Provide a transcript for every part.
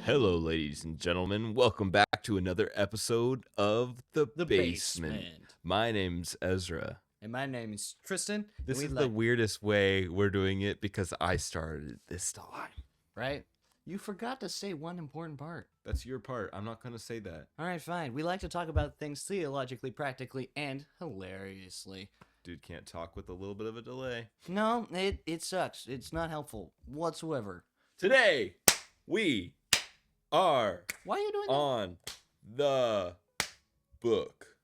Hello, ladies and gentlemen. Welcome back to another episode of The Basement. My name's Ezra. And my name is Tristen. This is the weirdest way we're doing it because I started it this time. Right? You forgot to say one important part. That's your part. I'm not going to say that. All right, fine. We like to talk about things theologically, practically, and hilariously. Dude can't talk with a little bit of a delay. No, it sucks. It's not helpful whatsoever. Today, we are Why are you doing on the book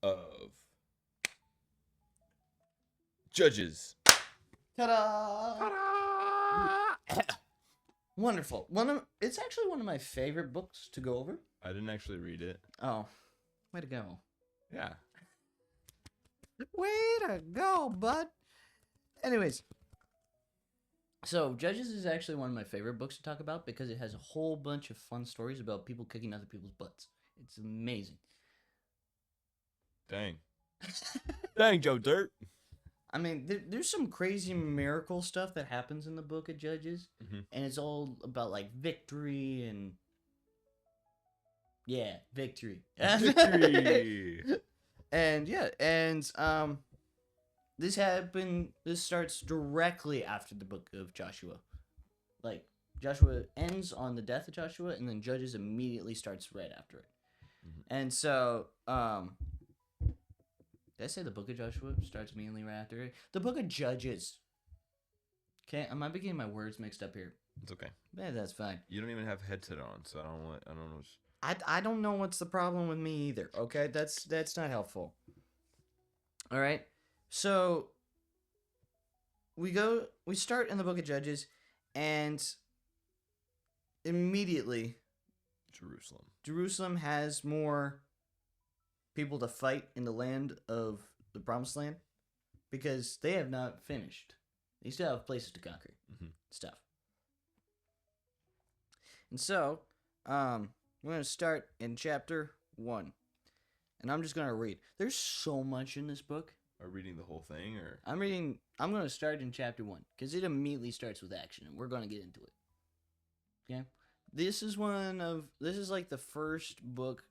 of Judges. Ta-da! Ta-da! Wonderful. It's actually one of my favorite books to go over. I didn't actually read it. Oh, way to go. Yeah. Way to go, bud. Anyways, so Judges is actually one of my favorite books to talk about because it has a whole bunch of fun stories about people kicking other people's butts. It's amazing. Dang. Dang, Joe Dirt. I mean, there's some crazy miracle stuff that happens in the book of Judges, and it's all about, like, victory and... Yeah, victory. Victory! This starts directly after the book of Joshua. Like, Joshua ends on the death of Joshua, and then Judges immediately starts right after it. And so, did I say the book of Joshua starts immediately right after it? The book of Judges. Okay, am I getting my words mixed up here? It's okay. Yeah, that's fine. You don't even have a headset on, so I don't know. I don't know what's the problem with me either. Okay, that's not helpful. All right, so we start in the book of Judges, and immediately Jerusalem has more people to fight in the land of the Promised Land because they have not finished. They still have places to conquer, stuff. And so, we're going to start in chapter 1. And I'm just going to read. There's so much in this book. Are reading the whole thing, or? I'm going to start in chapter 1 because it immediately starts with action, and we're going to get into it. Okay? This is like the first book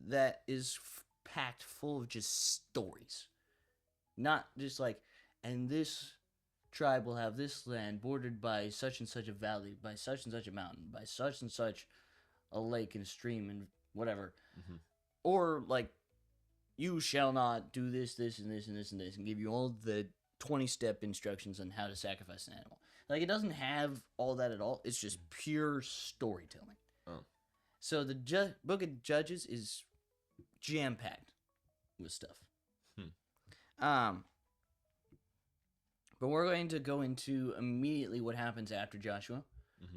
that is packed full of just stories. Not just like, and this tribe will have this land bordered by such and such a valley, by such and such a mountain, by such and such a lake and a stream and whatever. Or like, you shall not do this, this, and this, and this, and this, and give you all the 20-step instructions on how to sacrifice an animal. Like, it doesn't have all that at all. It's just pure storytelling. Oh. So the book of Judges is jam-packed with stuff. But we're going to go into immediately what happens after Joshua.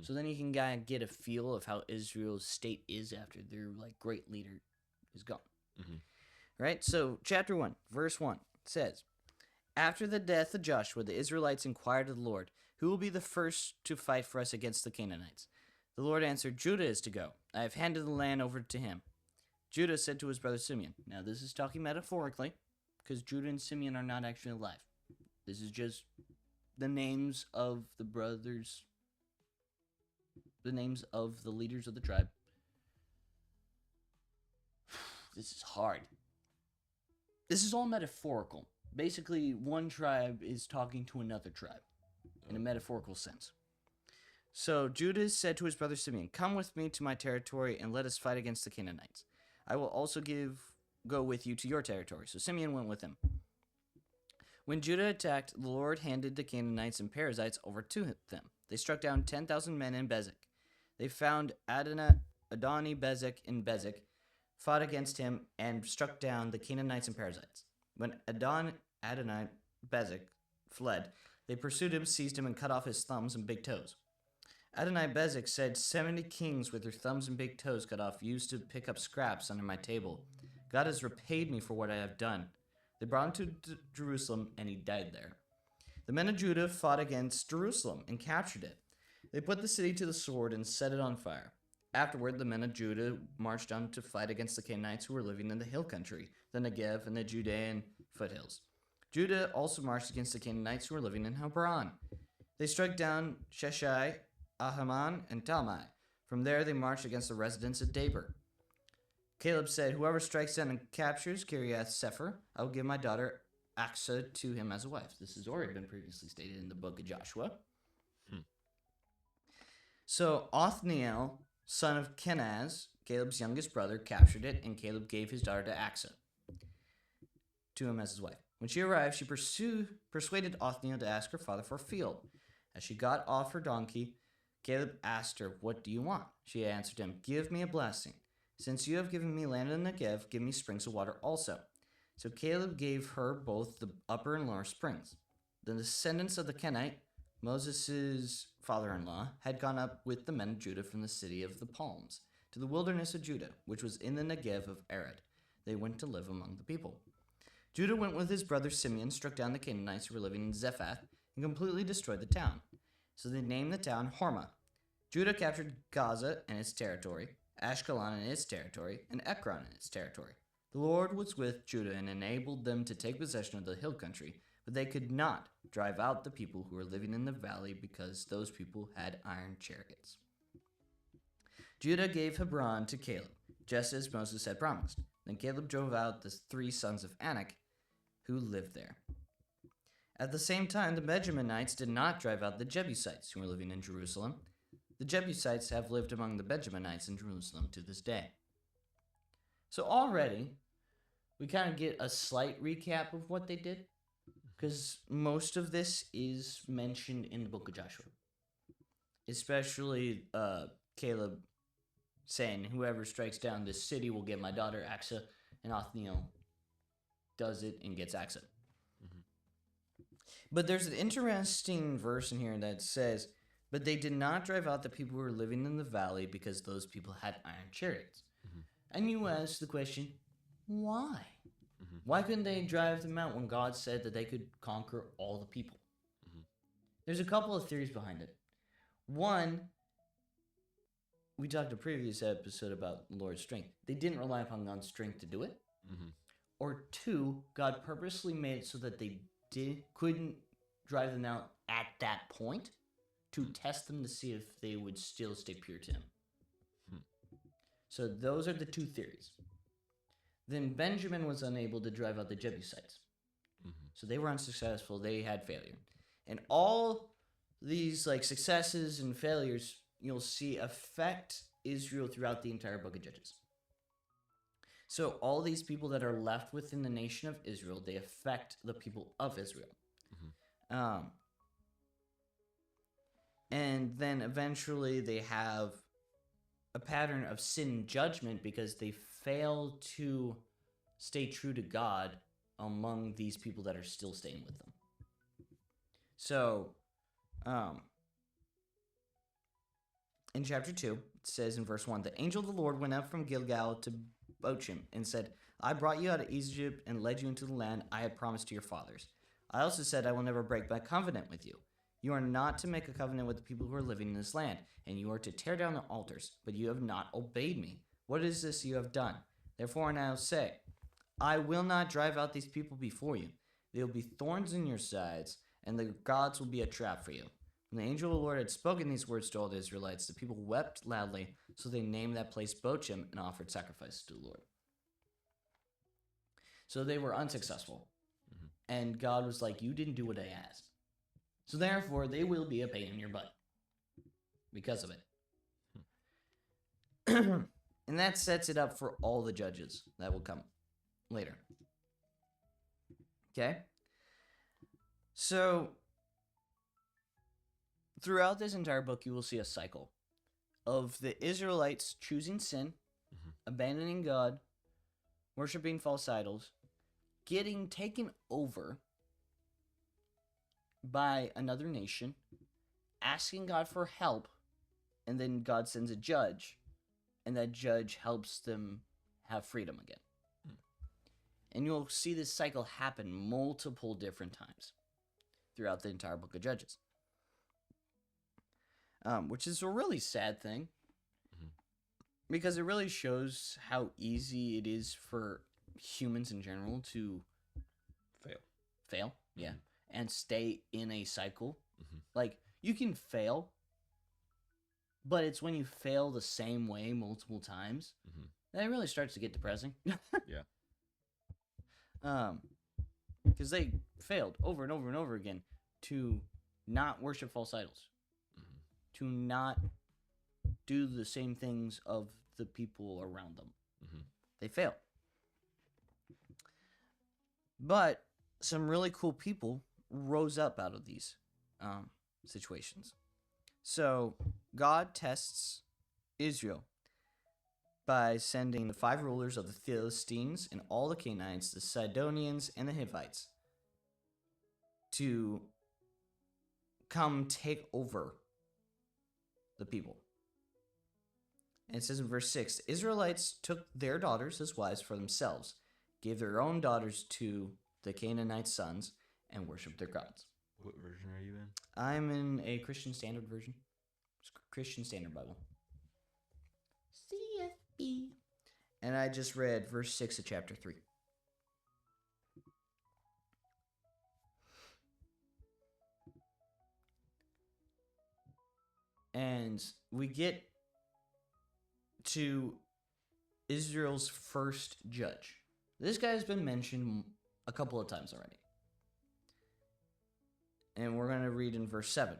So then you can kind of get a feel of how Israel's state is after their like great leader is gone. Right? So chapter 1, verse 1 says, After the death of Joshua, the Israelites inquired of the Lord, who will be the first to fight for us against the Canaanites? The Lord answered, Judah is to go. I have handed the land over to him. Judah said to his brother Simeon. Now this is talking metaphorically, because Judah and Simeon are not actually alive. This is just the names of the brothers, the names of the leaders of the tribe. This is hard. This is all metaphorical. Basically, one tribe is talking to another tribe in a metaphorical sense. So Judah said to his brother Simeon, Come with me to my territory and let us fight against the Canaanites. I will also go with you to your territory. So Simeon went with him. When Judah attacked, the Lord handed the Canaanites and Perizzites over to them. They struck down 10,000 men in Bezek. They found Adoni-Bezek in Bezek, fought against him, and struck down the Canaanites and Perizzites. When Adoni-Bezek fled, they pursued him, seized him, and cut off his thumbs and big toes. Adoni-Bezek said, 70 kings with their thumbs and big toes cut off used to pick up scraps under my table. God has repaid me for what I have done. They brought him to Jerusalem, and he died there. The men of Judah fought against Jerusalem and captured it. They put the city to the sword and set it on fire. Afterward, the men of Judah marched on to fight against the Canaanites who were living in the hill country, the Negev, and the Judean foothills. Judah also marched against the Canaanites who were living in Hebron. They struck down Sheshai, Ahiman, and Talmai, From there, they marched against the residents of Deborah. Caleb said, "Whoever strikes down and captures Kiriath Sefer, I will give my daughter Achsah to him as a wife." This has already been previously stated in the book of Joshua. So Othniel, son of Kenaz, Caleb's youngest brother, captured it, and Caleb gave his daughter to Achsah to him as his wife. When she arrived, she persuaded Othniel to ask her father for a field. As she got off her donkey, Caleb asked her, "What do you want?" She answered him, "Give me a blessing. Since you have given me land in the Negev, give me springs of water also." So Caleb gave her both the upper and lower springs. The descendants of the Kenite, Moses' father-in-law, had gone up with the men of Judah from the city of the palms to the wilderness of Judah, which was in the Negev of Arad. They went to live among the people. Judah went with his brother Simeon, struck down the Canaanites who were living in Zephath, and completely destroyed the town. So they named the town Hormah. Judah captured Gaza and its territory, Ashkelon and its territory, and Ekron and its territory. The Lord was with Judah and enabled them to take possession of the hill country, but they could not drive out the people who were living in the valley because those people had iron chariots. Judah gave Hebron to Caleb, just as Moses had promised. Then Caleb drove out the 3 sons of Anak who lived there. At the same time, the Benjaminites did not drive out the Jebusites who were living in Jerusalem. The Jebusites have lived among the Benjaminites in Jerusalem to this day. So already, we kind of get a slight recap of what they did, because most of this is mentioned in the book of Joshua. Especially Caleb saying, "Whoever strikes down this city will get my daughter Achsah," and Othniel does it and gets Achsah. But there's an interesting verse in here that says, "But they did not drive out the people who were living in the valley because those people had iron chariots." And you ask the question, why? Why couldn't they drive them out when God said that they could conquer all the people? There's a couple of theories behind it. One, we talked in a previous episode about the Lord's strength. They didn't rely upon God's strength to do it. Or two, God purposely made it so that they couldn't drive them out at that point to test them to see if they would still stay pure to him. So those are the 2 theories. Then Benjamin was unable to drive out the Jebusites. So they were unsuccessful. They had failure. And all these successes and failures you'll see affect Israel throughout the entire book of Judges. So all these people that are left within the nation of Israel, they affect the people of Israel. And then eventually they have a pattern of sin and judgment because they fail to stay true to God among these people that are still staying with them. So, in chapter 2, it says in verse 1, "The angel of the Lord went up from Gilgal to Bochim and said, 'I brought you out of Egypt and led you into the land I had promised to your fathers. I also said I will never break my covenant with you. You are not to make a covenant with the people who are living in this land, and you are to tear down the altars, but you have not obeyed me. What is this you have done? Therefore now say, I will not drive out these people before you. They will be thorns in your sides, and the gods will be a trap for you.' When the angel of the Lord had spoken these words to all the Israelites, the people wept loudly, so they named that place Bochim and offered sacrifices to the Lord." So they were unsuccessful. And God was like, "You didn't do what I asked. So therefore, they will be a pain in your butt because of it." And that sets it up for all the judges that will come later. Okay? So, throughout this entire book, you will see a cycle of the Israelites choosing sin, abandoning God, worshiping false idols, getting taken over by another nation, asking God for help, and then God sends a judge, and that judge helps them have freedom again. And you'll see this cycle happen multiple different times throughout the entire book of Judges. Which is a really sad thing, because it really shows how easy it is for humans in general to fail, and stay in a cycle. Like, you can fail But it's when you fail the same way multiple times that it really starts to get depressing. Yeah. Because they failed over and over and over again to not worship false idols, to not do the same things of the people around them. They failed. But some really cool people rose up out of these situations. So God tests Israel by sending the 5 rulers of the Philistines and all the Canaanites, the Sidonians, and the Hivites to come take over the people. And it says in verse 6, the Israelites took their daughters as wives for themselves, gave their own daughters to the Canaanite sons, and worshipped their gods. What version are you in? I'm in a Christian Standard version. It's Christian Standard Bible. CFB. And I just read verse 6 of chapter 3. And we get to Israel's first judge. This guy has been mentioned a couple of times already. And we're going to read in verse 7.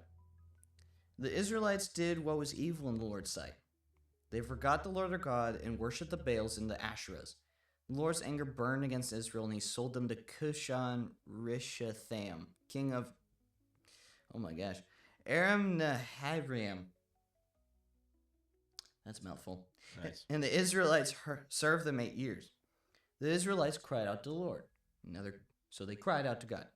The Israelites did what was evil in the Lord's sight. They forgot the Lord their God and worshipped the Baals and the Asherahs. The Lord's anger burned against Israel, and he sold them to Cushan-Rishathaim, king of, Aram Naharaim. That's a mouthful. Nice. And the Israelites served them 8 years. The Israelites cried out to the Lord. So they cried out to God.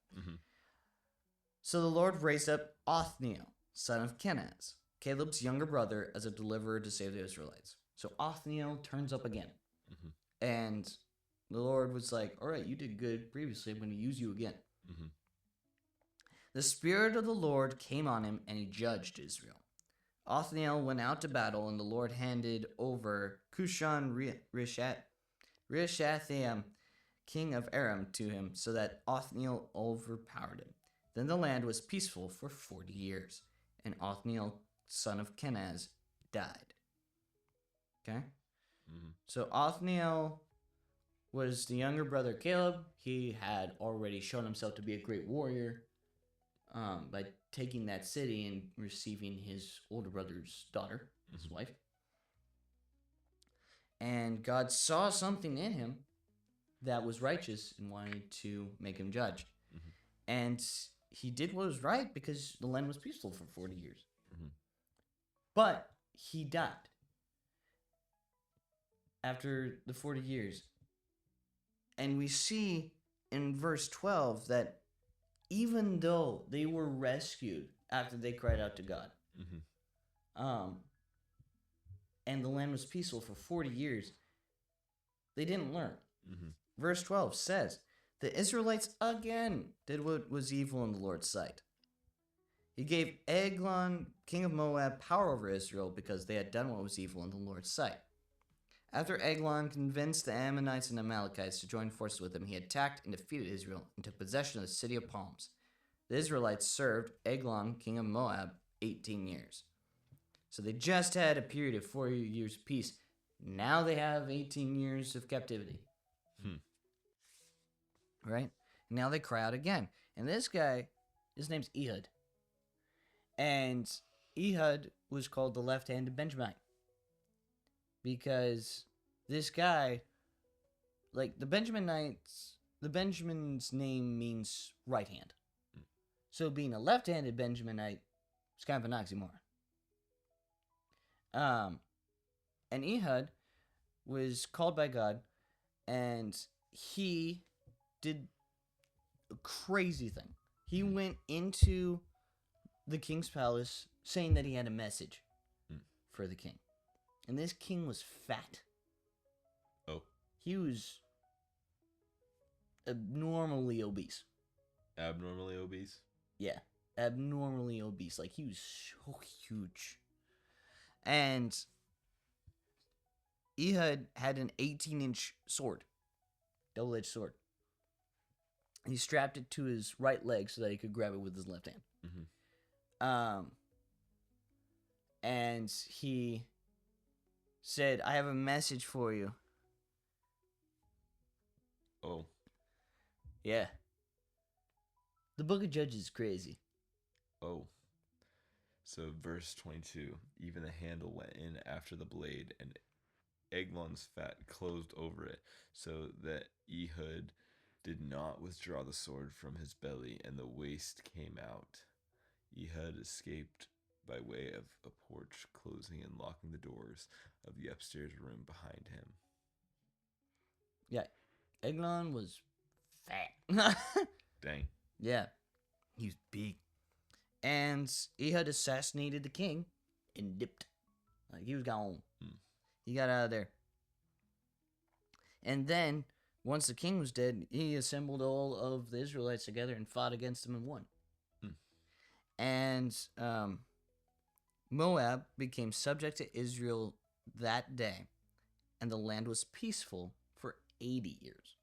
So the Lord raised up Othniel, son of Kenaz, Caleb's younger brother, as a deliverer to save the Israelites. So Othniel turns up again. And the Lord was like, all right, you did good previously. I'm going to use you again. The Spirit of the Lord came on him, and he judged Israel. Othniel went out to battle, and the Lord handed over Cushan-Rishathaim, king of Aram, to him, so that Othniel overpowered him. Then the land was peaceful for 40 years, and Othniel, son of Kenaz, died. Okay? So Othniel was the younger brother of Caleb. He had already shown himself to be a great warrior by taking that city and receiving his older brother's daughter, his wife. And God saw something in him that was righteous and wanted to make him judge. And he did what was right because the land was peaceful for 40 years. But he died after the 40 years. And we see in verse 12 that even though they were rescued after they cried out to God, and the land was peaceful for 40 years, they didn't learn. Verse 12 says, the Israelites again did what was evil in the Lord's sight. He gave Eglon, king of Moab, power over Israel because they had done what was evil in the Lord's sight. After Eglon convinced the Ammonites and Amalekites to join forces with him, he attacked and defeated Israel and took possession of the city of palms. The Israelites served Eglon, king of Moab, 18 years. So they just had a period of 4 years of peace. Now they have 18 years of captivity. Right? Now they cry out again. And this guy, his name's Ehud. And Ehud was called the left-handed Benjamite. Because this guy, like the Benjamin's name means right hand. So being a left-handed Benjaminite is kind of an oxymoron. And Ehud was called by God, and he did a crazy thing. He went into the king's palace saying that he had a message for the king. And this king was fat. Oh. He was abnormally obese. Abnormally obese? Yeah, abnormally obese. Like, he was so huge. And Ehud had an 18-inch sword. Double-edged sword. He strapped it to his right leg so that he could grab it with his left hand. and he said, "I have a message for you." Oh. Yeah. The Book of Judges is crazy. Oh. So verse 22, even the handle went in after the blade, and Eglon's fat closed over it, so that Ehud did not withdraw the sword from his belly, and the waist came out. Ehud escaped by way of a porch, closing and locking the doors of the upstairs room behind him. Yeah. Eglon was fat. Dang. Yeah. He was big. And Ehud assassinated the king and dipped. Like, he was gone. He got out of there. And then, once the king was dead, he assembled all of the Israelites together and fought against them and won. And Moab became subject to Israel that day, and the land was peaceful for 80 years.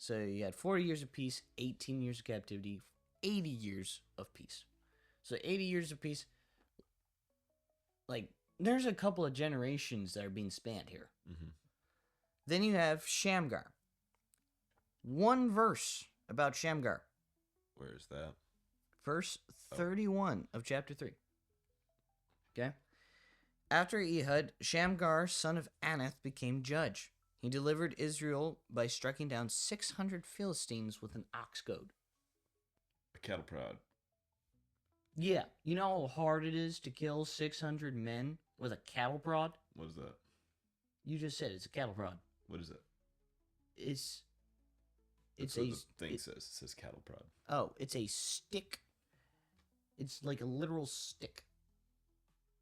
So you had 40 years of peace, 18 years of captivity, 80 years of peace. So 80 years of peace, like, there's a couple of generations that are being spanned here. Then you have Shamgar. One verse about Shamgar. Where is that? Verse 31 of chapter 3. Okay? After Ehud, Shamgar, son of Anath, became judge. He delivered Israel by striking down 600 Philistines with an oxgoad. A cattle prod. Yeah. You know how hard it is to kill 600 men with a cattle prod? What is that? You just said it's a cattle prod. What is it? It's That's what the thing says. It says cattle prod. Oh, it's a stick. It's like a literal stick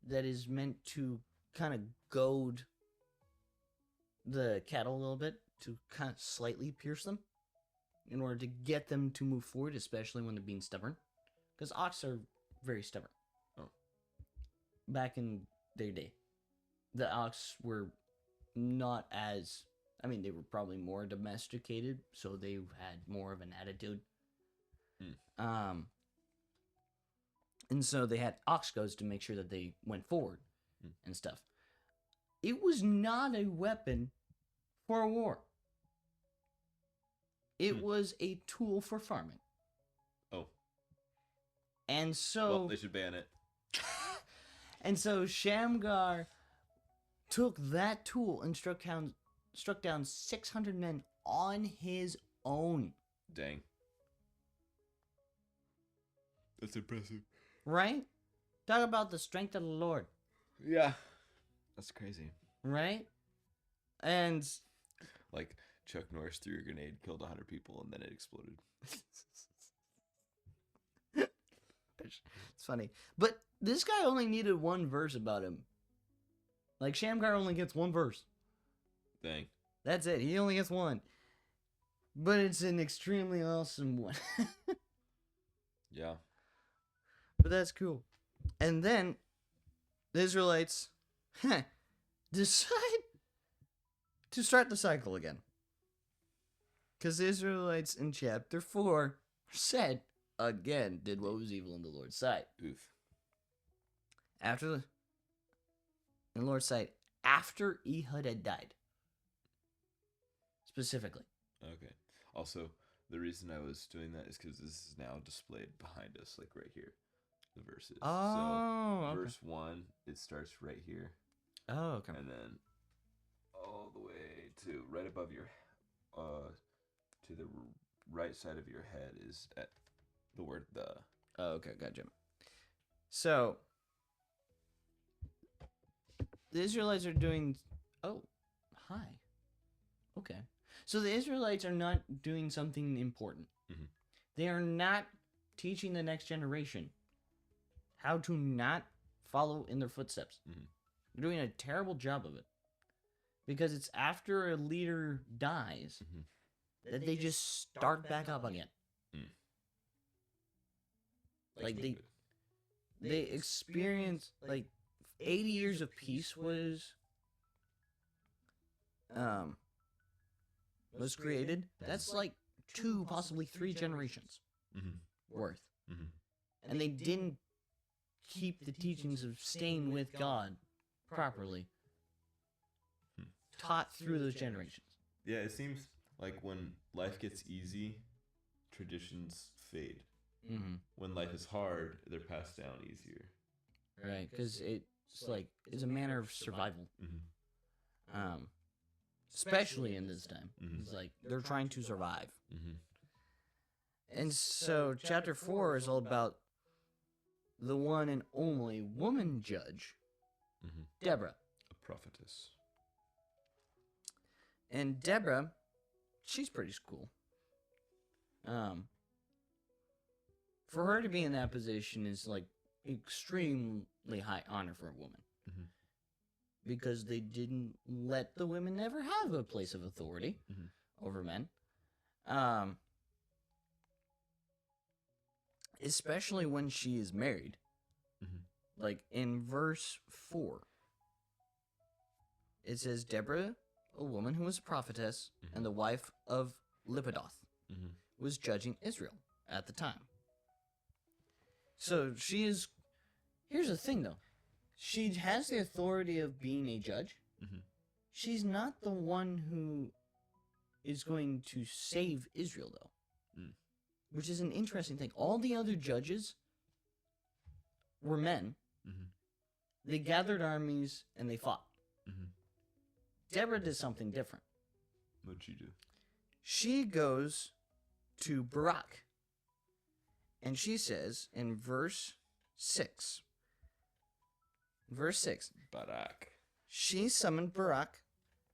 that is meant to kind of goad the cattle a little bit, to kind of slightly pierce them in order to get them to move forward, especially when they're being stubborn. Because ox are very stubborn. Oh. Back in their day, the ox were not as... I mean, they were probably more domesticated, so they had more of an attitude. And so they had oxgoads to make sure that they went forward and stuff. It was not a weapon for a war. It was a tool for farming. Oh. And so... Well, they should ban it. And so Shamgar took that tool and struck down 600 men on his own. Dang. That's impressive. Right? Talk about the strength of the Lord. Yeah. That's crazy. Right? And... like, Chuck Norris threw a grenade, killed 100 people, and then it exploded. It's funny. But this guy only needed one verse about him. Like, Shamgar only gets one verse. Dang. That's it. He only gets one. But it's an extremely awesome one. Yeah. But that's cool. And then the Israelites decide to start the cycle again. Because the Israelites in chapter 4 said, again, did what was evil in the Lord's sight. Oof. In the Lord's sight, after Ehud had died. Specifically. Okay. Also, the reason I was doing that is because this is now displayed behind us, like right here. The verses. Oh, so, verse 1, it starts right here. Oh, okay. And then all the way to right above your, to the right side of your head is at the word the. Oh, okay, gotcha. So, the Israelites are doing... Oh, hi. Okay. So the Israelites are not doing something important. They are not teaching the next generation how to not follow in their footsteps. They're doing a terrible job of it. Because it's after a leader dies that they just start back up again. Like they experience, like, 80 years of peace was created. That's like 2, possibly 3 generations worth. And they didn't keep the teachings of staying with God properly taught through those generations. Yeah, it seems like when life gets easy, traditions fade. Mm-hmm. When life is hard, they're passed down easier. Right, because it's a manner of survival. Mm-hmm. Especially in this time. Mm-hmm. It's like they're trying to survive. Mm-hmm. And so chapter 4 is all about the one and only woman judge, Deborah. A prophetess. And Deborah, she's pretty cool. For her to be in that position is like extremely high honor for a woman. Because they didn't let the women ever have a place of authority over men. Especially when she is married. Like in verse 4, it says, Deborah, a woman who was a prophetess and the wife of Lipidoth, was judging Israel at the time. So she is... Here's the thing, though. She has the authority of being a judge. She's not the one who is going to save Israel, though. Which is an interesting thing. All the other judges were men. They gathered armies and they fought. Deborah did something different. What'd she do? She goes to Barak. And she says in verse 6. Barak. She summoned Barak,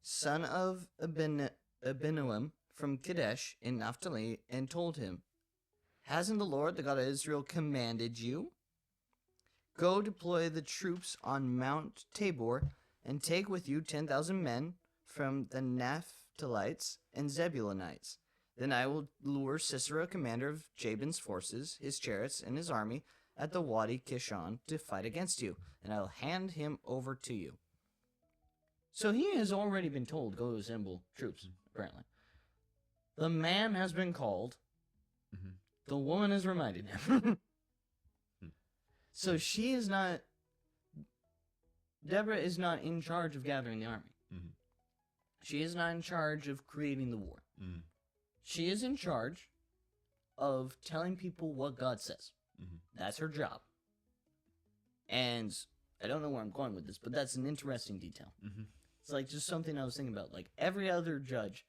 son of Abinoam, from Kadesh in Naphtali, and told him, hasn't the Lord, the God of Israel, commanded you? Go deploy the troops on Mount Tabor, and take with you 10,000 men from the Naphtalites and Zebulunites. Then I will lure Sisera, commander of Jabin's forces, his chariots, and his army, at the Wadi Kishon to fight against you, and I will hand him over to you. So he has already been told, go assemble troops, apparently. The man has been called. The woman has reminded him. So she is not... Deborah is not in charge of gathering the army. She is not in charge of creating the war. She is in charge of telling people what God says. That's her job. And I don't know where I'm going with this, but that's an interesting detail. It's like just something I was thinking about. Like every other judge,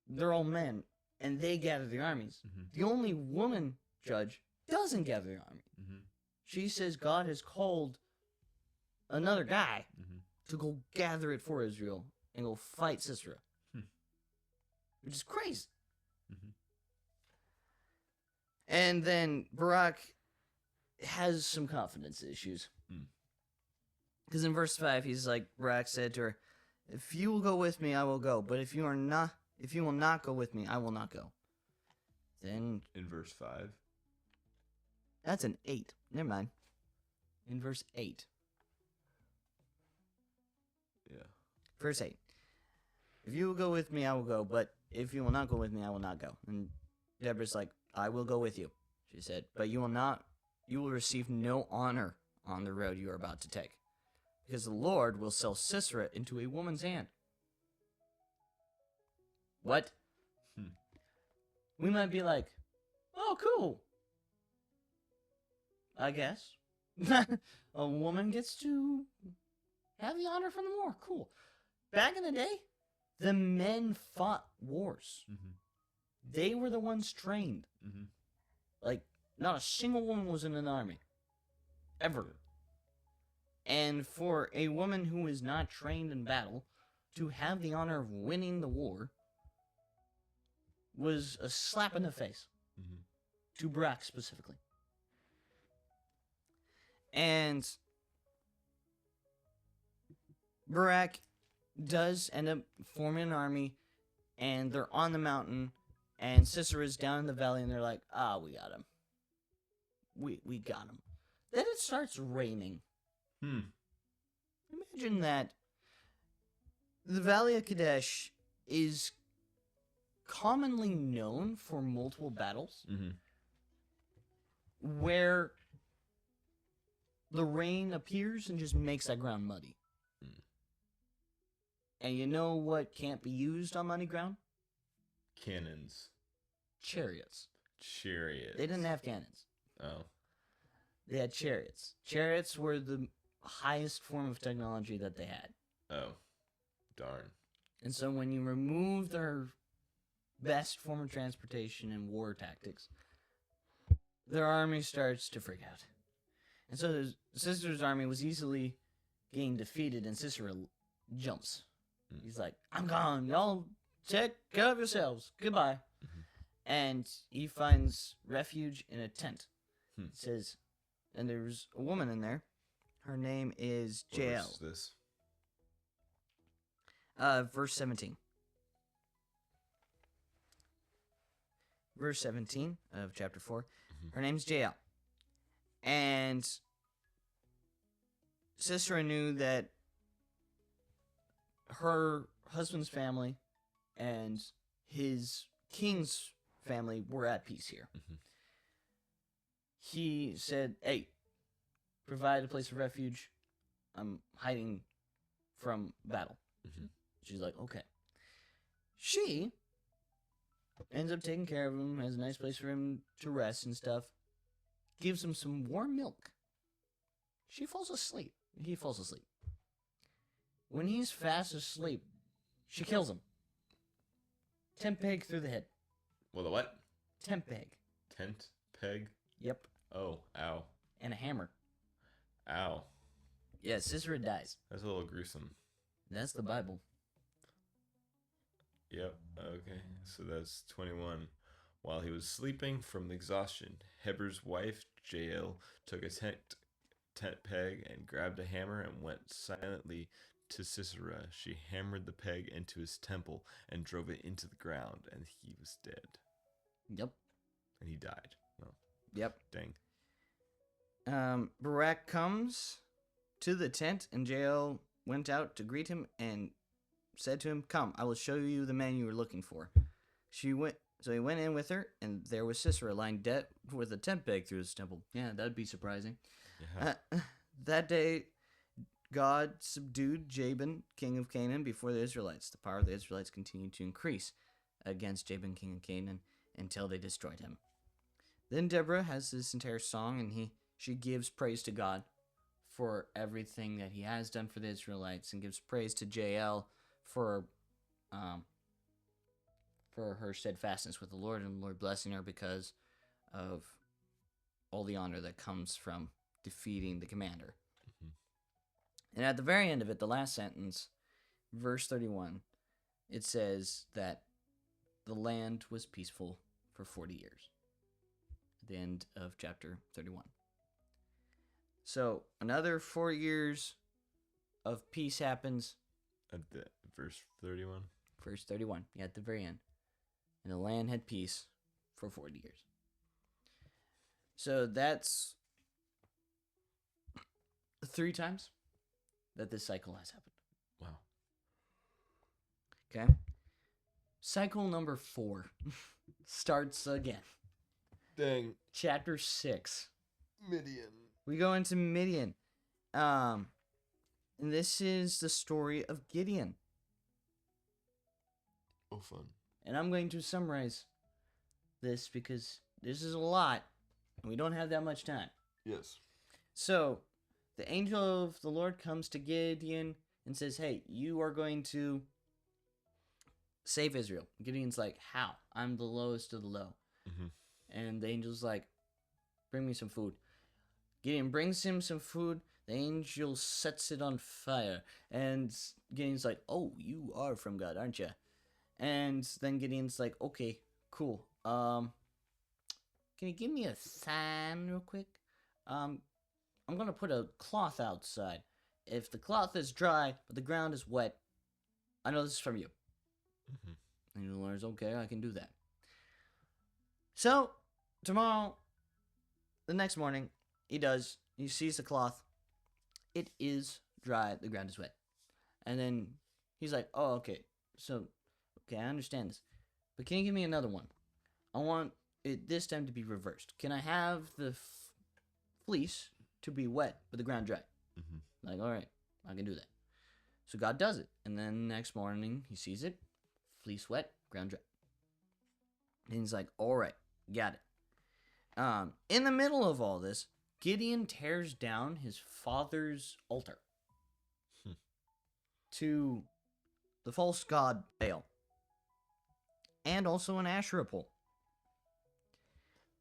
they're all men, and they gather the armies. The only woman judge doesn't gather the army. She says God has called another guy to go gather it for Israel and go fight Sisera. Which is crazy. And then Barak has some confidence issues. Because in verse 5, he's like, Barak said to her, if you will go with me, I will go. But if you will not go with me, I will not go. Then... In verse 5? That's an 8. Never mind. In verse 8. Yeah. Verse 8. If you will go with me, I will go. But if you will not go with me, I will not go. And Deborah's like, I will go with you, she said. But you will receive no honor on the road you are about to take. Because the Lord will sell Sisera into a woman's hand. What? We might be like, oh, cool. I guess. A woman gets to have the honor from the war. Cool. Back in the day, the men fought wars. They were the ones trained. Like, not a single woman was in an army. Ever. And for a woman who is not trained in battle to have the honor of winning the war was a slap in the face. To Barak specifically. And Barak does end up forming an army, and they're on the mountain, and Sisera's down in the valley, and they're like, we got him. We got him. Then it starts raining. Imagine that. The Valley of Kadesh is commonly known for multiple battles, where the rain appears and just makes that ground muddy. Mm. And you know what can't be used on muddy ground? Cannons. Chariots. Chariots. They didn't have cannons. Oh. They had chariots. Chariots were the highest form of technology that they had. Oh. Darn. And so when you remove their best form of transportation and war tactics, their army starts to freak out. And so Sisera's army was easily getting defeated, and Sisera jumps. He's like, I'm gone. Y'all take care of yourselves. Goodbye. Mm-hmm. And he finds refuge in a tent. Hmm. It says, and there's a woman in there. Her name is Jael. What is this? Verse 17. Verse 17 of chapter 4. Mm-hmm. Her name's Jael. And Sisera knew that her husband's family and his king's family were at peace here. Mm-hmm. He said, hey, provide a place of refuge. I'm hiding from battle. Mm-hmm. She's like, okay. She ends up taking care of him, has a nice place for him to rest and stuff, gives him some warm milk. She falls asleep. He falls asleep. When he's fast asleep, she kills him. Tent peg through the head. Well, the what? Tent peg. Tent peg? Yep. Oh, ow. And a hammer. Ow. Yeah, Sisera dies. That's a little gruesome. That's the Bible. Yep. Okay. So that's 21. While he was sleeping from exhaustion, Heber's wife, Jael, took a tent peg and grabbed a hammer and went silently to Sisera. She hammered the peg into his temple and drove it into the ground, and he was dead. Yep. And he died. Well, yep. Dang. Barak comes to the tent, and Jael went out to greet him and said to him, come, I will show you the man you were looking for. So he went in with her, and there was Sisera lying dead with a tent peg through his temple. Yeah, that'd be surprising. Yeah. That day, God subdued Jabin, king of Canaan, before the Israelites. The power of the Israelites continued to increase against Jabin, king of Canaan, until they destroyed him. Then Deborah has this entire song, and she gives praise to God for everything that he has done for the Israelites, and gives praise to Jael for her steadfastness with the Lord, and the Lord blessing her because of all the honor that comes from defeating the commander. Mm-hmm. And at the very end of it, the last sentence, verse 31, it says that the land was peaceful for 40 years. At the end of chapter 31. So another 4 years of peace happens. At the verse 31? Verse 31, yeah, at the very end. And the land had peace for 40 years. So that's 3 times that this cycle has happened. Wow. Okay. Cycle number 4 starts again. Dang. Chapter 6. Midian. We go into Midian. And this is the story of Gideon. Oh, fun. And I'm going to summarize this because this is a lot, and we don't have that much time. Yes. So, the angel of the Lord comes to Gideon and says, hey, you are going to save Israel. Gideon's like, how? I'm the lowest of the low. Mm-hmm. And the angel's like, bring me some food. Gideon brings him some food. The angel sets it on fire. And Gideon's like, oh, you are from God, aren't you? And then Gideon's like, okay, cool. Can you give me a sign real quick? I'm going to put a cloth outside. If the cloth is dry, but the ground is wet, I know this is from you. Mm-hmm. And the Lord's okay, I can do that. So, tomorrow, the next morning, he sees the cloth. It is dry, the ground is wet. And then he's like, oh, okay, I understand this. But can you give me another one? I want it this time to be reversed. Can I have the fleece to be wet, but the ground dry. Like, all right, I can do that. So God does it. And then next morning, he sees it, fleece wet, ground dry. And he's like, all right, got it. In the middle of all this, Gideon tears down his father's altar to the false god Baal. And also an Asherah pole.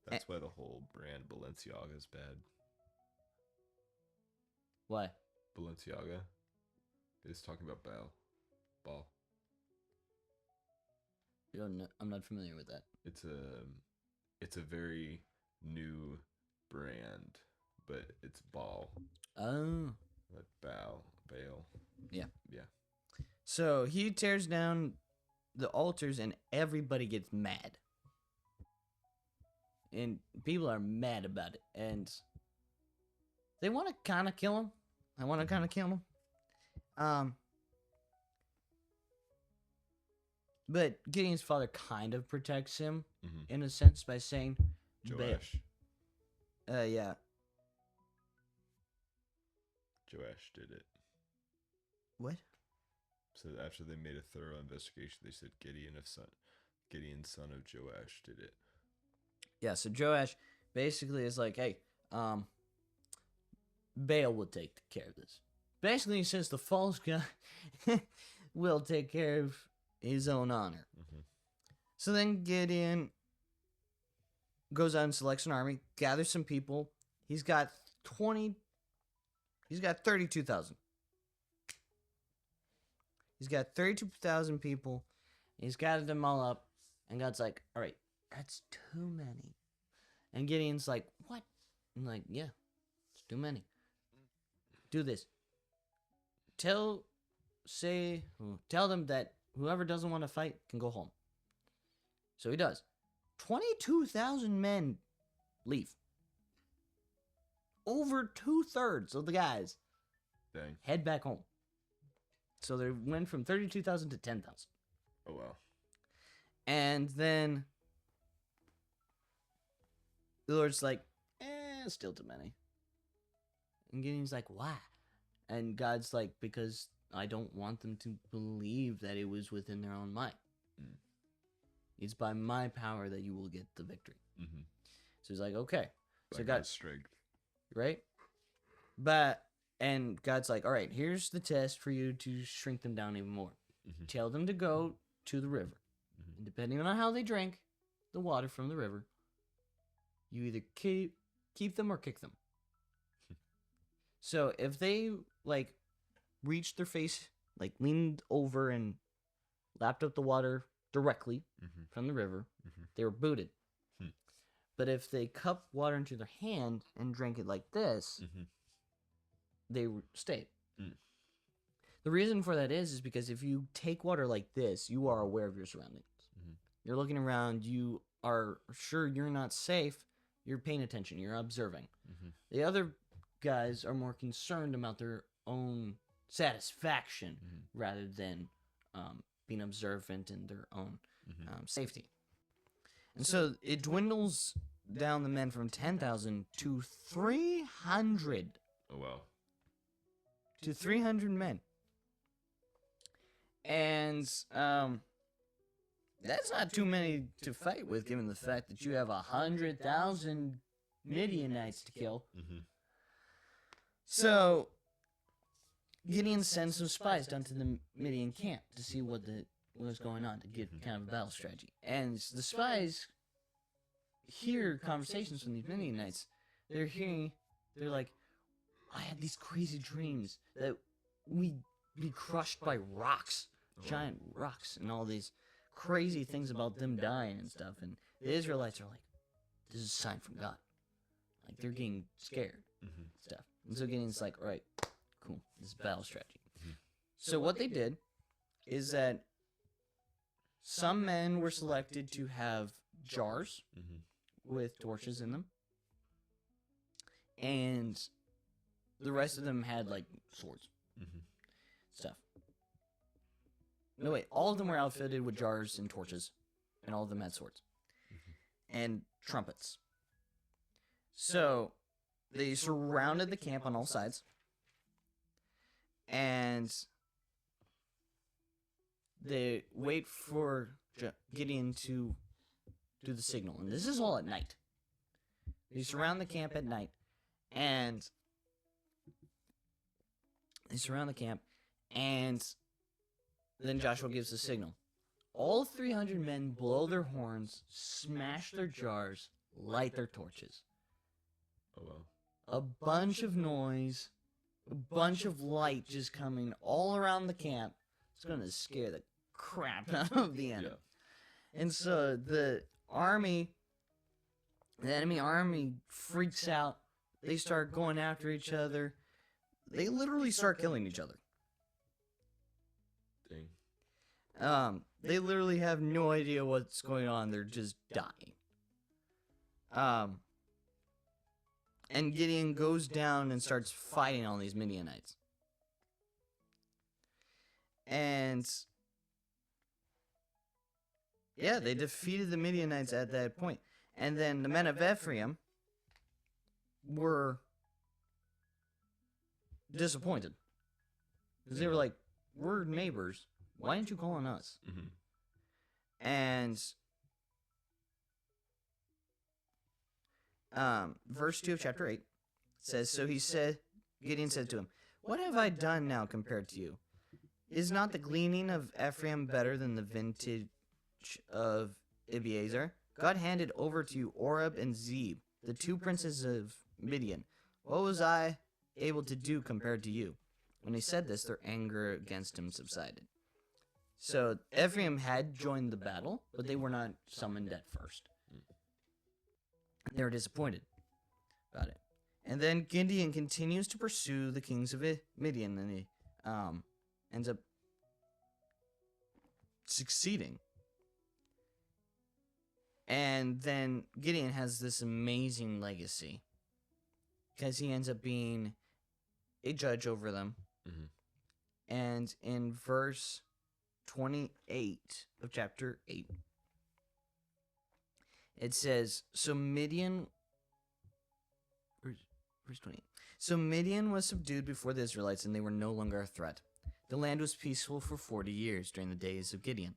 That's why the whole brand Balenciaga is bad. Why? Balenciaga is talking about Baal. I'm not familiar with that. It's a very new brand, but it's Baal. Oh. Like Baal. Yeah. Yeah. So he tears down the altars and everybody gets mad. And people are mad about it. And they want to kind of kill him. But Gideon's father kind of protects him in a sense by saying, Joash. Yeah. Joash did it. What? So after they made a thorough investigation, they said Gideon, son of Joash, did it. Yeah, so Joash basically is like, hey, Baal will take care of this. Basically, he says the false god will take care of his own honor. So then Gideon goes out and selects an army, gathers some people. He's got 32,000. He's got 32,000 people. He's gathered them all up. And God's like, all right, that's too many. And Gideon's like, what? I'm like, yeah, it's too many. Do this. Tell them that whoever doesn't want to fight can go home. So he does. 22,000 men leave. Over 2/3 of the guys head back home. So they went from 32,000 to 10,000. Oh, wow. And then the Lord's like, still too many. And Gideon's like, why? And God's like, because I don't want them to believe that it was within their own might. It's by my power that you will get the victory. So he's like, okay. So God's strength. Right? And God's like, all right, here's the test for you to shrink them down even more. Tell them to go to the river. And depending on how they drink the water from the river, you either keep them or kick them. So if they, reached their face, leaned over and lapped up the water directly from the river, they were booted. But if they cup water into their hand and drank it like this, they stayed. The reason for that is because if you take water like this, you are aware of your surroundings. You're looking around, you are sure you're not safe, you're paying attention, you're observing. The other guys are more concerned about their own satisfaction rather than being observant in their own safety. And so it dwindles down the men from 10,000 to 300. Oh, wow. To 300 men. And that's not too many to fight with, given the fact that you have 100,000 Midianites to kill. So Gideon sends some spies down to the Midian camp to see what was going on, to get kind of a battle strategy. And the spies hear conversations from these Midianites. They're like, I had these crazy dreams that we'd be crushed by rocks, giant rocks, and all these crazy things about them dying and stuff. And the Israelites are like, this is a sign from God. Like, they're getting scared and stuff. And so Gideon's like, all right, cool, this is battle strategy. So what they did is that some men were selected to have jars with torches in them. And the rest of them had, swords. Stuff. No, wait. All of them were outfitted with jars and torches. And all of them had swords. And trumpets. So, they surrounded the camp on all sides, and they wait for Gideon to do the signal. And this is all at night. They surround the camp at night, and then Joshua gives the signal. All 300 men blow their horns, smash their jars, light their torches. Oh, wow. A bunch of noise, a bunch of light just coming all around the camp. It's going to scare the crap out of the enemy. Yeah. And so the enemy army freaks out. They start going after each other. They literally start killing each other. Dang. They literally have no idea what's going on. They're just dying. And Gideon goes down and starts fighting all these Midianites. And yeah, they defeated the Midianites at that point. And then the men of Ephraim were disappointed. Because they were like, we're neighbors. Why didn't you call on us? Mm-hmm. And verse 2 of chapter 8 says, So Gideon said to him, What have I done now compared to you? Is not the gleaning of Ephraim better than the vintage of Abiezer? God handed over to you Oreb and Zeb, the two princes of Midian. What was I able to do compared to you? When he said this, their anger against him subsided. So Ephraim had joined the battle, but they were not summoned at first. They were disappointed about it. And then Gideon continues to pursue the kings of Midian, and he ends up succeeding. And then Gideon has this amazing legacy, because he ends up being a judge over them. Mm-hmm. And in verse 28 of chapter 8, it says, So Midian was subdued before the Israelites, and they were no longer a threat. The land was peaceful for 40 years during the days of Gideon.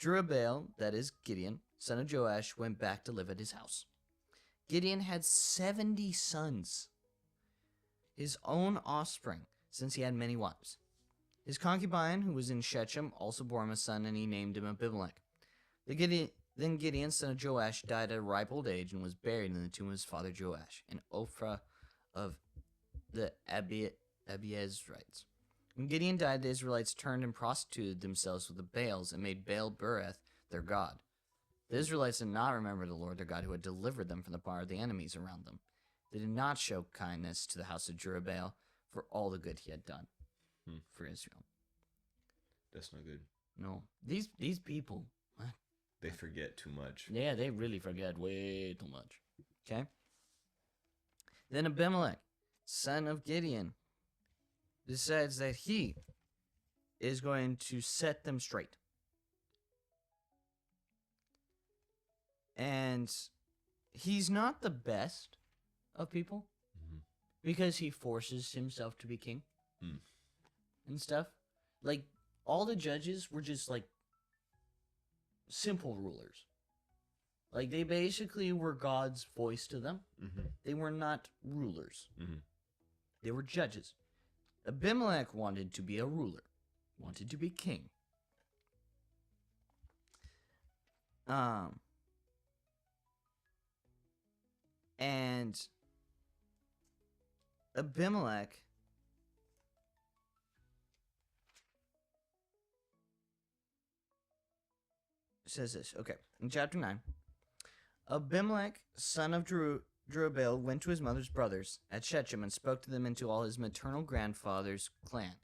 Jerubbaal, that is Gideon, son of Joash, went back to live at his house. Gideon had 70 sons, his own offspring, since he had many wives. His concubine, who was in Shechem, also bore him a son, and he named him Abimelech. Then Gideon, son of Joash, died at a ripe old age and was buried in the tomb of his father Joash, in Ophrah of the Abiezrites. When Gideon died, the Israelites turned and prostituted themselves with the Baals and made Baal-berith their god. The Israelites did not remember the Lord their God, who had delivered them from the power of the enemies around them. They did not show kindness to the house of Jerubbaal for all the good he had done for Israel. That's not good. No. These people, what? They forget too much. Yeah, they really forget way too much. Okay? Then Abimelech, son of Gideon, decides that he is going to set them straight. And he's not the best of people, because he forces himself to be king and stuff. Like, all the judges were just, like, simple rulers. Like, they basically were God's voice to them. Mm-hmm. They were not rulers. Mm-hmm. They were judges. Abimelech wanted to be a ruler, wanted to be king. And Abimelech says this. Okay, in chapter 9, Abimelech, son of Jerubbaal, went to his mother's brothers at Shechem and spoke to them and to all his maternal grandfather's clan,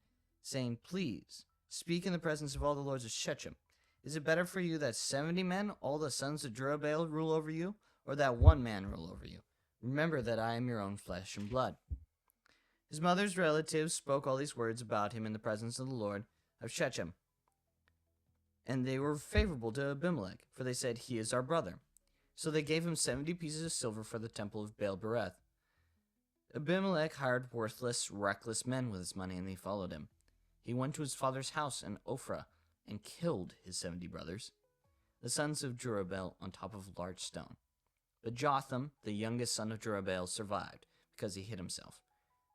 saying, Please, speak in the presence of all the lords of Shechem. Is it better for you that 70 men, all the sons of Jerubbaal, rule over you, or that one man rule over you? Remember that I am your own flesh and blood. His mother's relatives spoke all these words about him in the presence of the Lord of Shechem. And they were favorable to Abimelech, for they said, He is our brother. So they gave him 70 pieces of silver for the temple of Baal-berith. Abimelech hired worthless, reckless men with his money, and they followed him. He went to his father's house in Ophrah and killed his 70 brothers, the sons of Jerubbaal, on top of a large stone. But Jotham, the youngest son of Jerubbaal, survived because he hid himself.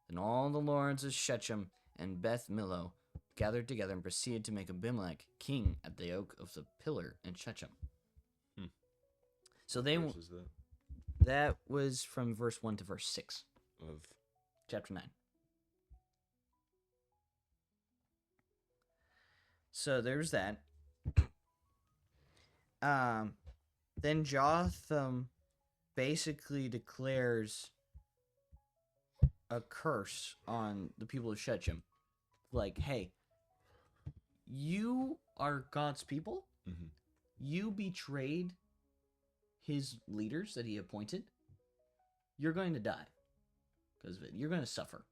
Then all the lords of Shechem and Beth Millo gathered together and proceeded to make Abimelech king at the oak of the pillar in Shechem. So they What verse is that? that was from verse 1 to verse 6 Of chapter 9. So there's that. Then Jotham basically declares a curse on the people of Shechem. Like, hey, you are God's people. Mhm. You betrayed his leaders that he appointed. You're going to die because of it. You're going to suffer.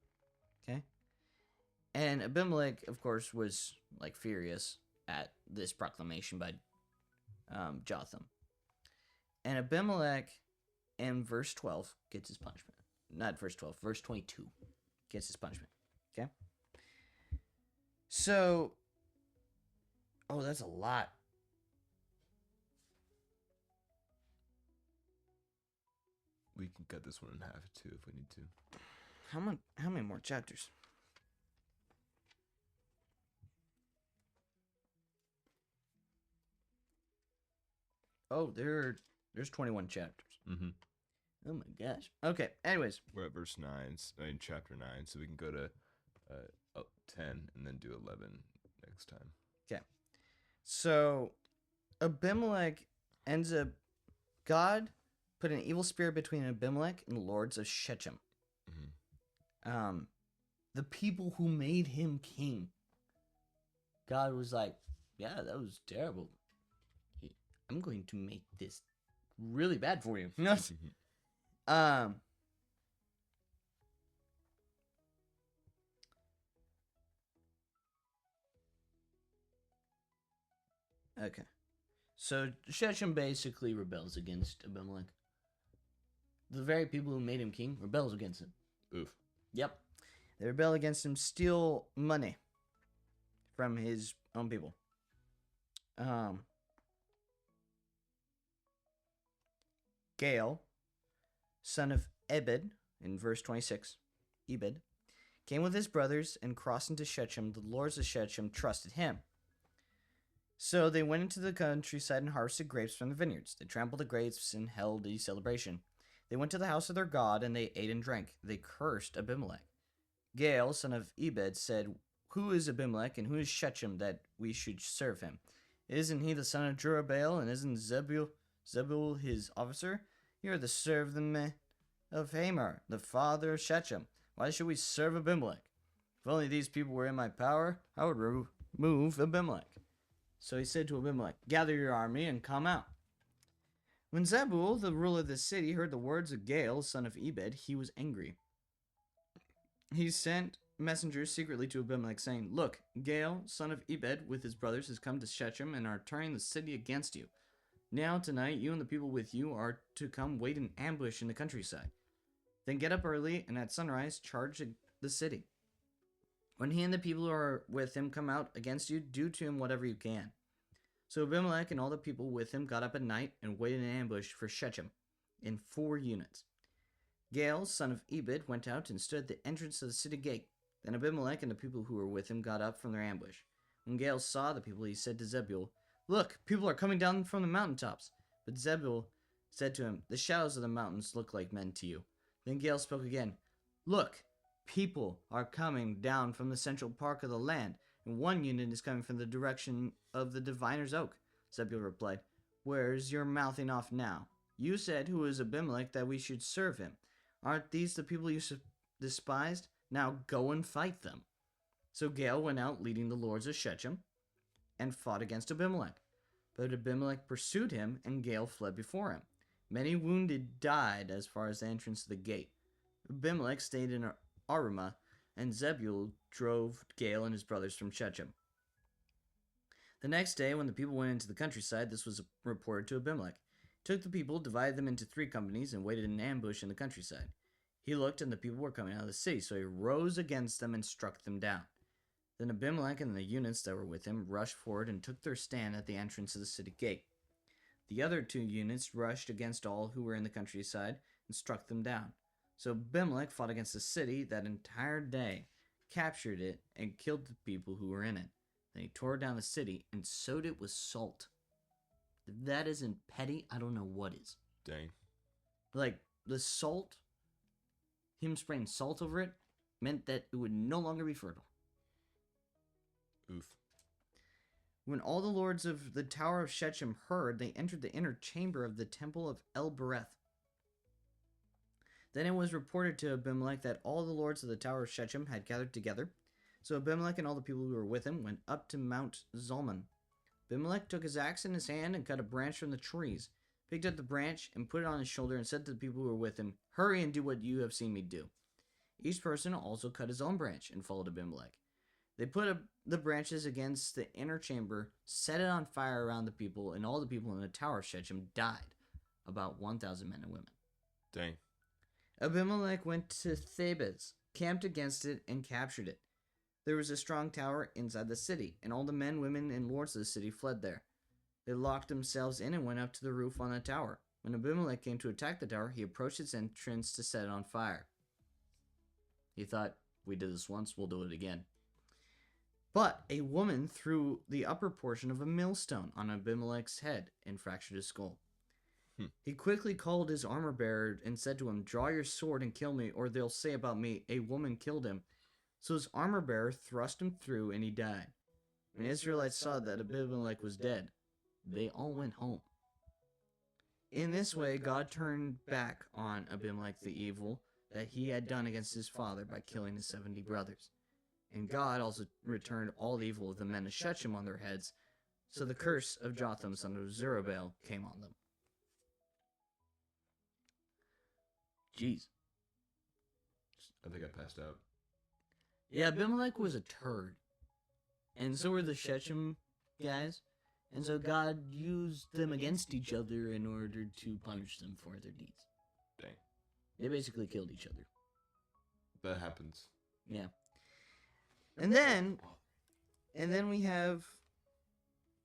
Okay? And Abimelech, of course, was like furious at this proclamation by Jotham. And Abimelech, in verse 12, gets his punishment. Not verse 12, verse 22 gets his punishment. Okay? So, oh, that's a lot. we can cut this one in half too if we need to. How many more chapters? Oh, there's 21 chapters. Mm-hmm. Oh my gosh. Okay. Anyways, We're at verse 9, in chapter 9, so we can go to 10 and then do 11 next time. okay. So Abimelech ends up. God put an evil spirit between Abimelech and the lords of Shechem. Mm-hmm. The people who made him king. God was like, yeah, that was terrible. I'm going to make this really bad for you. Okay. So Shechem basically rebels against Abimelech. The very people who made him king rebels against him. Oof. Yep. They rebel against him, steal money from his own people. Gael, son of Ebed, in verse 26, Ebed, came with his brothers and crossed into Shechem. The lords of Shechem trusted him. So they went into the countryside and harvested grapes from the vineyards. They trampled the grapes and held a celebration. They went to the house of their god, and they ate and drank. They cursed Abimelech. Gael, son of Ebed, said, who is Abimelech, and who is Shechem, that we should serve him? Isn't he the son of Jerubbaal, and isn't Zebul his officer? You are the servant of Hamor, the father of Shechem. Why should we serve Abimelech? If only these people were in my power, I would remove Abimelech. So he said to Abimelech, gather your army and come out. When Zebul, the ruler of the city, heard the words of Gael, son of Ebed, he was angry. He sent messengers secretly to Abimelech, saying, look, Gael, son of Ebed, with his brothers, has come to Shechem and are turning the city against you. Now, tonight, you and the people with you are to come wait in ambush in the countryside. Then get up early, and at sunrise, charge the city. When he and the people who are with him come out against you, do to him whatever you can. So Abimelech and all the people with him got up at night and waited in ambush for Shechem in 4 units. Gael, son of Ebed, went out and stood at the entrance of the city gate. Then Abimelech and the people who were with him got up from their ambush. When Gael saw the people, he said to Zebul, look, people are coming down from the mountaintops. But Zebul said to him, the shadows of the mountains look like men to you. Then Gael spoke again, look, people are coming down from the central park of the land, and 1 unit is coming from the direction of the diviner's oak. Zebul replied, where's your mouthing off now? You said, who is Abimelech, that we should serve him? Aren't these the people you despised? Now go and fight them. So Gael went out leading the lords of Shechem and fought against Abimelech. But Abimelech pursued him, and Gael fled before him. Many wounded died as far as the entrance to the gate. Abimelech stayed in Arumah, and Zebul drove Gael and his brothers from Shechem. The next day, when the people went into the countryside, this was reported to Abimelech. He took the people, divided them into 3 companies, and waited in ambush in the countryside. He looked, and the people were coming out of the city, so he rose against them and struck them down. Then Abimelech and the eunuchs that were with him rushed forward and took their stand at the entrance of the city gate. The other 2 eunuchs rushed against all who were in the countryside and struck them down. So Abimelech fought against the city that entire day, captured it, and killed the people who were in it. Then he tore down the city and sowed it with salt. If that isn't petty, I don't know what is. Dang. Like, the salt, him spraying salt over it, meant that it would no longer be fertile. Oof. When all the lords of the Tower of Shechem heard, they entered the inner chamber of the temple of El-Bereth. Then it was reported to Abimelech that all the lords of the Tower of Shechem had gathered together. So Abimelech and all the people who were with him went up to Mount Zalmon. Abimelech took his axe in his hand and cut a branch from the trees, picked up the branch and put it on his shoulder and said to the people who were with him, "Hurry and do what you have seen me do." Each person also cut his own branch and followed Abimelech. They put the branches against the inner chamber, set it on fire around the people, and all the people in the Tower of Shechem died, about 1,000 men and women. Dang. Abimelech went to Thebez, camped against it, and captured it. There was a strong tower inside the city, and all the men, women, and lords of the city fled there. They locked themselves in and went up to the roof on the tower. When Abimelech came to attack the tower, he approached its entrance to set it on fire. He thought, we did this once, we'll do it again. But a woman threw the upper portion of a millstone on Abimelech's head and fractured his skull. He quickly called his armor bearer and said to him, "Draw your sword and kill me, or they'll say about me, 'A woman killed him.'" So his armor bearer thrust him through, and he died. When the Israelites saw that Abimelech was dead, they all went home. In this way, God turned back on Abimelech the evil that he had done against his father by killing his 70 brothers. And God also returned all the evil of the men of Shechem on their heads, so the curse of Jotham son of Zerubbabel came on them. Jeez. I think I passed out. Yeah, Abimelech was a turd. And so were the Shechem guys. And so God used them against each other in order to punish them for their deeds. Dang. They basically killed each other. That happens. Yeah. And then we have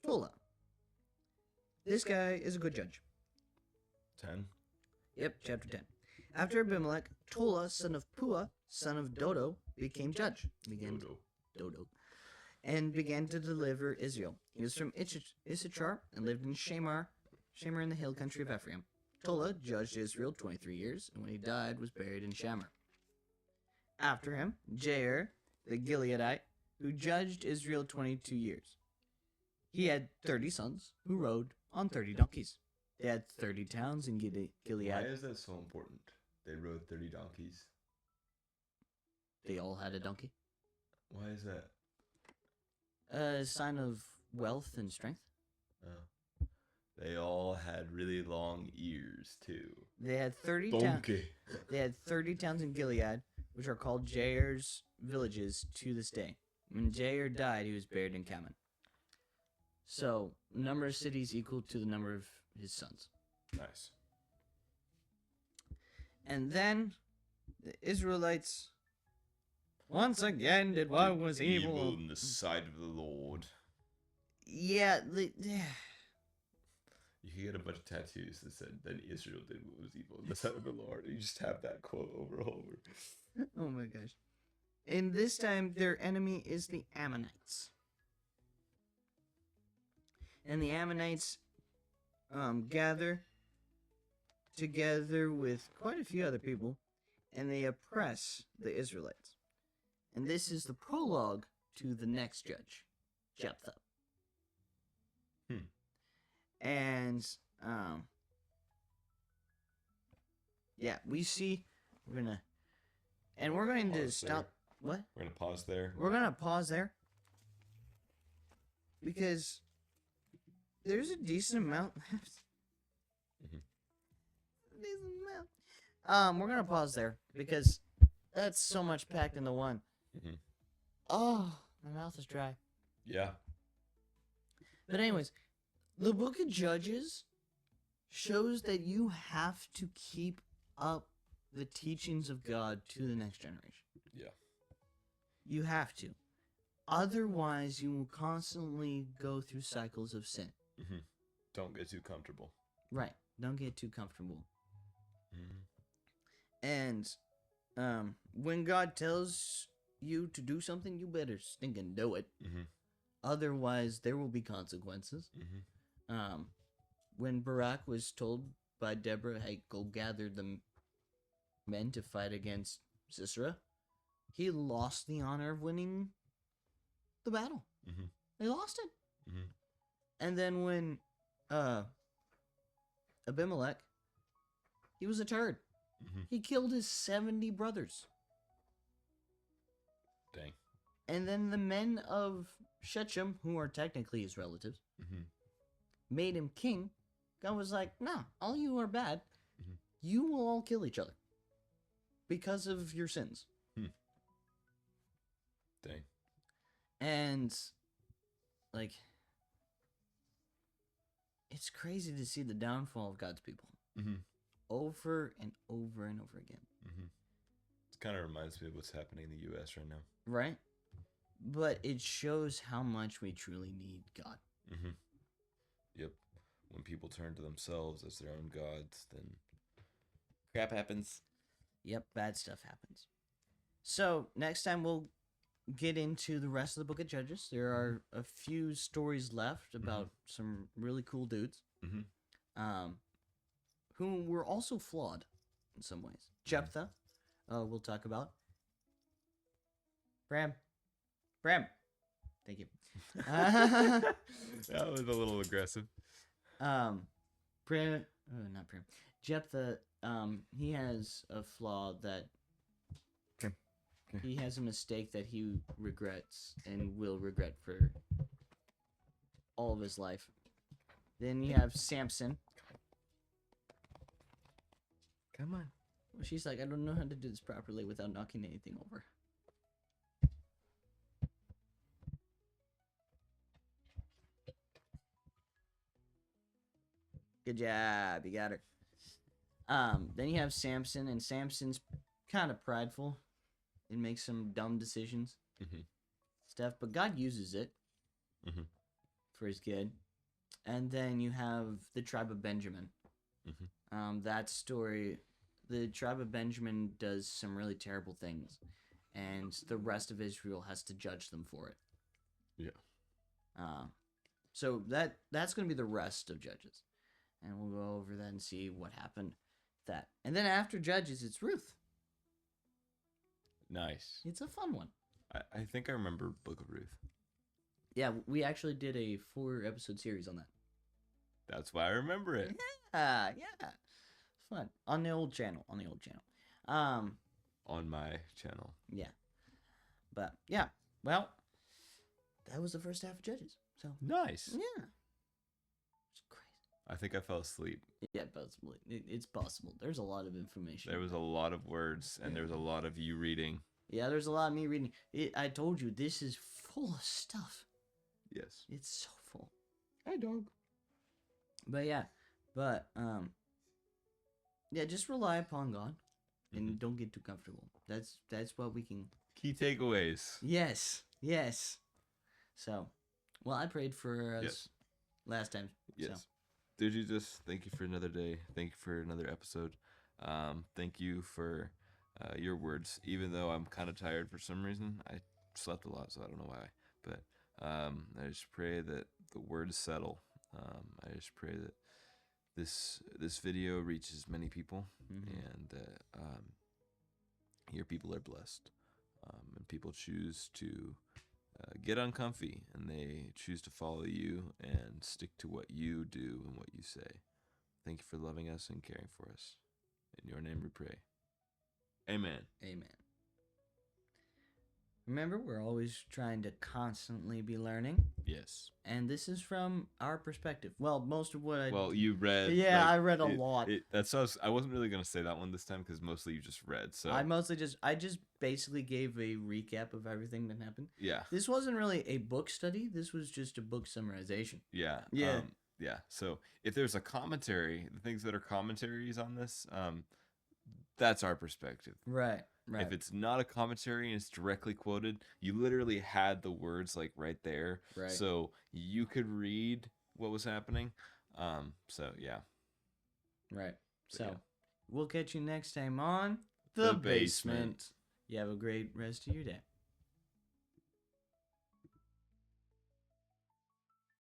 Tola. This guy is a good judge. 10. Yep, chapter 10. After Abimelech, Tola, son of Puah, son of Dodo, became judge. Dodo. And began to deliver Israel. He was from Issachar and lived in Shamgar in the hill country of Ephraim. Tola judged Israel 23 years, and when he died, was buried in Shamgar. After him, Jair, the Gileadite, who judged Israel 22 years. He had 30 sons who rode on 30 donkeys. They had 30 towns in Gilead. Why is that so important? They rode 30 donkeys. They all had a donkey. Why is that? A sign of wealth and strength. Oh. They all had really long ears, too. They had 30 Donkey. They had 30 towns in Gilead, which are called Jair's villages to this day. When Jair died, he was buried in Kaman. So, number of cities equal to the number of his sons. Nice. And then the Israelites once again did what was evil in the sight of the Lord. Yeah, You could get a bunch of tattoos that said, "Then Israel did what was evil in the sight of the Lord." You just have that quote over and over. Oh my gosh. And this time, their enemy is the Ammonites. And the Ammonites gather together with quite a few other people, and they oppress the Israelites. And this is the prologue to the next judge, Jephthah. And, yeah, we see, we're going to stop. What? We're going to pause there. We're going to pause there. Because there's a decent amount left. We're going to pause there because that's so much packed into one. Oh, my mouth is dry. Yeah. But anyways, the book of Judges shows that you have to keep up the teachings of God to the next generation. Yeah. You have to. Otherwise, you will constantly go through cycles of sin. Mm-hmm. Don't get too comfortable. Right. Don't get too comfortable. Mm-hmm. And when God tells you to do something, you better stink and do it. Mm-hmm. Otherwise, there will be consequences. Mm-hmm. When Barak was told by Deborah, hey, go gather the men to fight against Sisera, he lost the honor of winning the battle. Mm-hmm. They lost it. Mm-hmm. And then when Abimelech, he was a turd. Mm-hmm. He killed his 70 brothers. Dang. And then the men of Shechem, who are technically his relatives, Mm-hmm. made him king. God was like, nah, all you are bad. Mm-hmm. You will all kill each other because of your sins. Dang. And, like, it's crazy to see the downfall of God's people. Mm-hmm. Over and over and over again. Mm-hmm. It kind of reminds me of what's happening in the U.S. right now. Right? But it shows how much we truly need God. Mm-hmm. Yep. When people turn to themselves as their own gods, then crap happens. Yep, bad stuff happens. So, next time we'll get into the rest of the book of Judges. There are a few stories left about some really cool dudes. Mm-hmm. Who were also flawed in some ways. Jephthah, we'll talk about. Bram. Thank you. That was a little aggressive. Not Prim. Jephthah, he has a flaw that he has a mistake that he regrets and will regret for all of his life. Then you have Samson. Come on. Well, she's like, I don't know how to do this properly without knocking anything over. Good job, you got her. Then you have Samson, and Samson's kind of prideful and makes some dumb decisions, stuff. But God uses it for His good. And then you have the tribe of Benjamin. That story, the tribe of Benjamin does some really terrible things, and the rest of Israel has to judge them for it. Yeah. So that's going to be the rest of Judges. And we'll go over that and see what happened. That. And then after Judges, it's Ruth. Nice. It's a fun one. I think I remember Book of Ruth. Yeah, we actually did a 4-episode series on that. That's why I remember it. Yeah. Fun. On the old channel. On my channel. Yeah. But, yeah. Well, that was the first half of Judges. So Nice. yeah. It's crazy. I think I fell asleep. Yeah, possibly. It's possible. There's a lot of information. There was a lot of words, and there was a lot of you reading. Yeah, there's a lot of me reading. I told you, this is full of stuff. Yes. It's so full. Hi, dog. But yeah, just rely upon God, and don't get too comfortable. That's what we can. Key takeaways. Yes. So, well, I prayed for us last time. Yes. So. Dear Jesus, thank you for another day. Thank you for another episode. Thank you for your words. Even though I'm kind of tired for some reason, I slept a lot, so I don't know why. But I just pray that the words settle. I just pray that this video reaches many people, and that your people are blessed, and people choose to get uncomfy, and they choose to follow you and stick to what you do and what you say. Thank you for loving us and caring for us. In your name we pray. Amen. Remember, we're always trying to constantly be learning. Yes. And this is from our perspective. Well, most of what you read. Yeah, I read a lot. I wasn't really going to say that one this time because mostly you just read. So I just basically gave a recap of everything that happened. Yeah. This wasn't really a book study. This was just a book summarization. Yeah. Yeah. Yeah. So if there's a commentary, the things that are commentaries on this, that's our perspective. Right. Right. If it's not a commentary and it's directly quoted, you literally had the words like right there, Right. so you could read what was happening. So yeah. Right. So yeah. we'll catch you next time on The Basement. You have a great rest of your day.